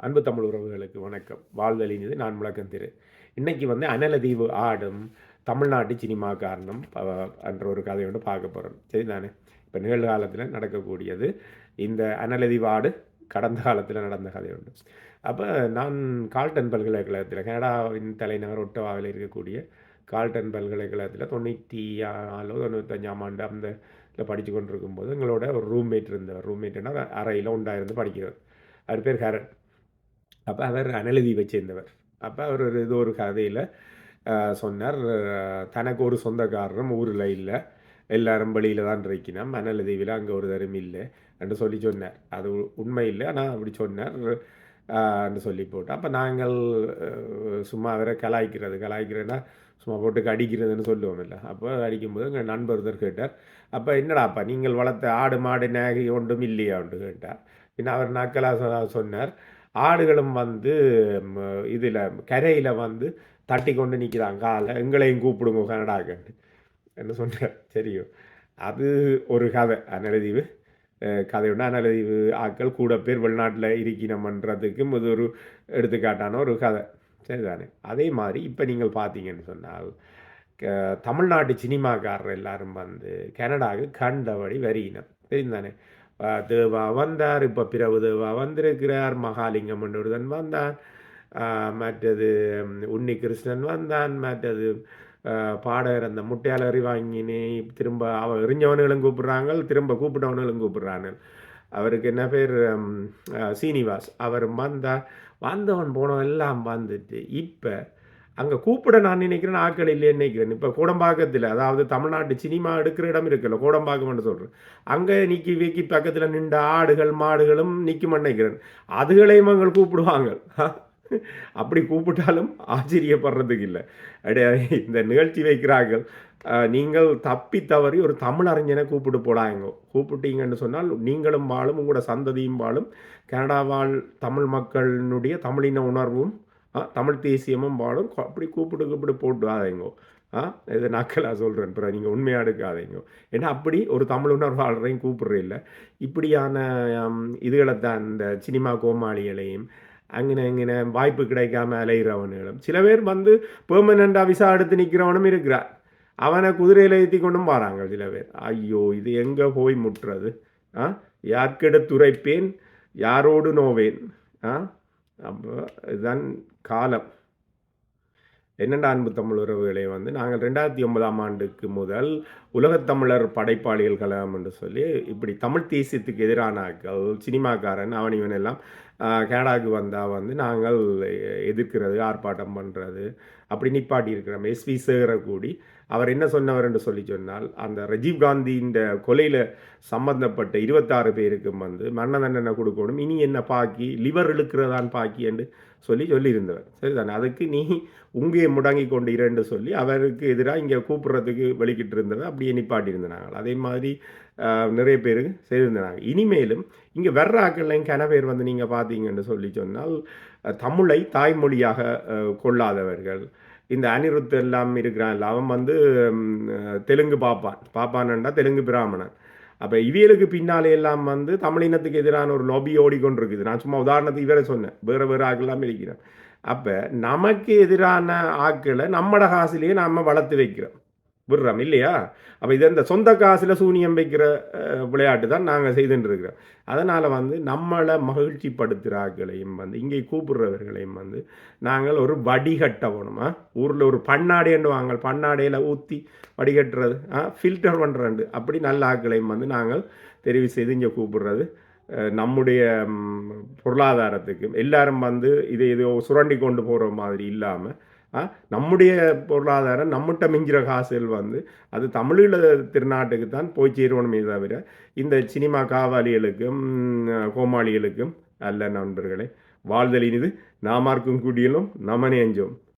அன்பு தமிழ் உறவுகளுக்கு வணக்கம். வாழ்தலினிது நான் முழக்கம் திரு. இன்னைக்கு அனலதீவு ஆடும் தமிழ்நாட்டு சினிமா காரணம் என்ற ஒரு கதை ஒன்று பார்க்க போகிறோம். சரிதானே? இப்போ நிகழ்காலத்தில் நடக்கக்கூடியது இந்த அனலதீவு ஆடு கடந்த காலத்தில் நடந்த கதை உண்டு. அப்போ நான் கால்டன் பல்கலைக்கழகத்தில் கனடாவின் தலைநகர் ஒட்டவாவில் இருக்கக்கூடிய கால்டன் பல்கலைக்கழகத்தில் 94 ஆண்டு அந்த படித்து கொண்டிருக்கும்போது எங்களோட ஒரு ரூம்மேட் இருந்தவர். ரூம்மேட்னா அறையில் உண்டாயிருந்து படிக்கிறார். அவர் பேர் ஹரன். அப்போ அவர் அனலதீவை சேர்ந்தவர். அப்போ அவர் ஒரு கதையில் சொன்னார், தனக்கு ஒரு சொந்தக்காரரும் ஊரில் இல்லை, எல்லாரும் வெளியில் தான் இருக்கணும், அனலதீவில் அங்கே ஒரு தரம் இல்லை என்று சொன்னார். அது உண்மை இல்லை, ஆனால் அப்படி சொன்னார் என்று சொல்லி போட்டு. அப்போ நாங்கள் சும்மா அவரை கலாய்க்கிறதுனா சும்மா போட்டு அடிக்கிறதுன்னு சொல்லுவோம் இல்லை. அப்போ அடிக்கும்போது எங்கள் நண்பர் ஒருத்தர் கேட்டார், அப்போ என்னடாப்பா நீங்கள் வளர்த்த ஆடு மாடு நாகை ஒன்றும் இல்லையா என்று கேட்டார். பின்ன அவர் நக்கலாக சொன்னார், ஆடுகளும் இதில் கரையில் தட்டி கொண்டு நிற்கிறாங்க காலை, எங்களையும் கூப்பிடுங்க கனடாக்கன்னு என்ன சொன்னார். தெரியும், அது ஒரு கதை. அனலதீவு கதையுண்டு. அனலதீவு ஆக்கள் கூட பேர் வெளிநாட்டில் இருக்கணுமன்றதுக்கும் இது ஒரு எடுத்துக்காட்டான ஒரு கதை. சரிதானே? அதே மாதிரி இப்போ நீங்கள் பார்த்தீங்கன்னு சொன்னால் தமிழ்நாட்டு சினிமாக்காரர் எல்லாரும் கனடாவுக்கு கண்டபடி வரியினம். தெரியுந்தானே? தேவா வந்தார், இப்போ பிரபு தேவா வந்திருக்கிறார், மகாலிங்கம் ஒருதன் வந்தான், மற்றது உன்னி கிருஷ்ணன் வந்தான், மற்றது பாடகர் அந்த முட்டையால் வாங்கினே திரும்ப எறிஞ்சவனுகளும் கூப்பிட்றாங்க, திரும்ப கூப்பிட்டவனுகளும் கூப்பிட்றாங்க. அவருக்கு என்ன பேர், சீனிவாஸ், அவர் வந்தவன் போனவன் எல்லாம் வந்துட்டு இப்போ அங்கே கூப்பிட நான் நினைக்கிறேன் ஆக்கள் இல்லைன்னு நினைக்கிறேன். இப்போ கோடம்பாக்கத்தில், அதாவது தமிழ்நாட்டு சினிமா எடுக்கிற இடம் இருக்குல்ல, கோடம்பாக்கம்னு சொல்கிறேன், அங்கே நிற்கி வீக்கி பக்கத்தில் நின்ற ஆடுகள் மாடுகளும் நிற்கும்னு நினைக்கிறேன். அதுகளையும் அவங்க கூப்பிடுவாங்க. அப்படி கூப்பிட்டாலும் ஆச்சரியப்படுறதுக்கு இல்லை. இந்த நிகழ்ச்சி வைக்கிறார்கள், நீங்கள் தப்பி தவறி ஒரு தமிழறிஞனை கூப்பிட்டு போடாங்க. கூப்பிட்டீங்கன்னு சொன்னால் நீங்களும் வாழும், உங்களோட சந்ததியும் வாழும், கனடா வாழ் தமிழ் மக்களினுடைய தமிழின உணர்வும் தமிழ் தேசியமும் வாழும். அப்படி கூப்பிட்டு போட்டுவாதீங்கோ. இதை நக்கலாக சொல்கிறேன், பிறகு நீங்கள் உண்மையாக எடுக்காதீங்க. ஏன்னா அப்படி ஒரு தமிழ் உணர்வாளரையும் கூப்பிடுற இல்லை. இப்படியான இதுகளை தான் இந்த சினிமா கோமாளிகளையும் அங்கே வாய்ப்பு கிடைக்காம அலைகிறவனுகளும் சில பேர் பெர்மனண்டாக விசா எடுத்து நிற்கிறவனும் இருக்கிறார். அவனை குதிரையில் ஏற்றி கொண்டும் வராங்க சில பேர். ஐயோ, இது எங்கே போய் முட்டுறது? யார்க்கெடுத்துரைப்பேன், யாரோடு நோவேன். அப்போ இதுதான் காலம். என்னென்ன அன்பு தமிழ் உறவுகளை நாங்கள் 2009ஆம் ஆண்டுக்கு முதல் உலகத்தமிழர் படைப்பாளிகள் கழகம் என்று சொல்லி இப்படி தமிழ் தேசியத்துக்கு எதிரான சினிமாக்காரன் அவன் இவன் எல்லாம் கனடாவுக்கு வந்தால் நாங்கள் எதிர்க்கிறது, ஆர்ப்பாட்டம் பண்ணுறது அப்படி நிப்பாட்டி இருக்கிறோம். எஸ்வி சேகரக்கூடி அவர் என்ன சொன்னவர் என்று சொன்னால், அந்த ராஜீவ்காந்தியின் கொலையில் சம்பந்தப்பட்ட 26 பேருக்கு மரண தண்டனை கொடுக்கணும், இனி என்ன பாக்கி லிவர் இழுக்கிறதான் பாக்கி என்று சொல்லியிருந்தவர். சரிதானே? அதுக்கு நீ உங்கே முடங்கி கொண்டு இரண்டு சொல்லி அவருக்கு எதிராக இங்கே கூப்பிட்றதுக்கு வெளிக்கிட்டு இருந்தவர் அப்படியே நிப்பாட்டியிருந்தாங்க. அதே மாதிரி நிறைய பேர் செய்திருந்தாங்க. இனிமேலும் இங்கே வர்ற ஆக்கள்லையும் கன பேர் நீங்கள் பார்த்தீங்கன்னு சொன்னால் தமிழை தாய்மொழியாக கொள்ளாதவர்கள். இந்த அனிருத் எல்லாம் இருக்கிறான், அவன் தெலுங்கு பாப்பான்டா தெலுங்கு பிராமணன். அப்போ இவியலுக்கு பின்னாலே எல்லாம் தமிழினத்துக்கு எதிரான ஒரு லொபி ஓடிக்கொண்டிருக்குது. நான் சும்மா உதாரணத்துக்கு இவரை சொன்னேன், வேறு ஆக்கெல்லாம் இருக்கிறேன். அப்போ நமக்கு எதிரான ஆக்களை நம்மட காசுலேயே நாம் வளர்த்து வைக்கிறோம், விடுறோம் இல்லையா? அப்போ இது இந்த சொந்த காசில் சூனியம் வைக்கிற விளையாட்டு தான் நாங்கள் செய்துட்டுருக்கிறோம். அதனால் நம்மளை மகிழ்ச்சிப்படுத்துகிற ஆட்களையும் இங்கே கூப்பிடுறவர்களையும் நாங்கள் ஒரு வடிகட்ட வேணுமா. ஊரில் ஒரு பண்ணாடைன்னு வாங்க, பண்ணாடையில் ஊற்றி வடிகட்டுறது, ஃபில்டர் பண்ணுறது, அப்படி நல்ல ஆட்களையும் நாங்கள் தெரிவு செய்து இங்கே கூப்பிடுறது நம்முடைய பொருளாதாரத்துக்கு. எல்லாரும் இதை சுரண்டி கொண்டு போகிற மாதிரி இல்லாமல் நம்முடைய பொருளாதாரம் நம்மகிட்ட மிஞ்சிற காசுகள் அது தமிழீழ திருநாட்டுக்கு தான் போய் சேருவணுமே தவிர இந்த சினிமா காவாலிகளுக்கும் கோமாளிகளுக்கும் அல்ல. நண்பர்களே, வாழ்தலினிது நாமார்க்கும் குடியிலும் நமனேஞ்சோம்.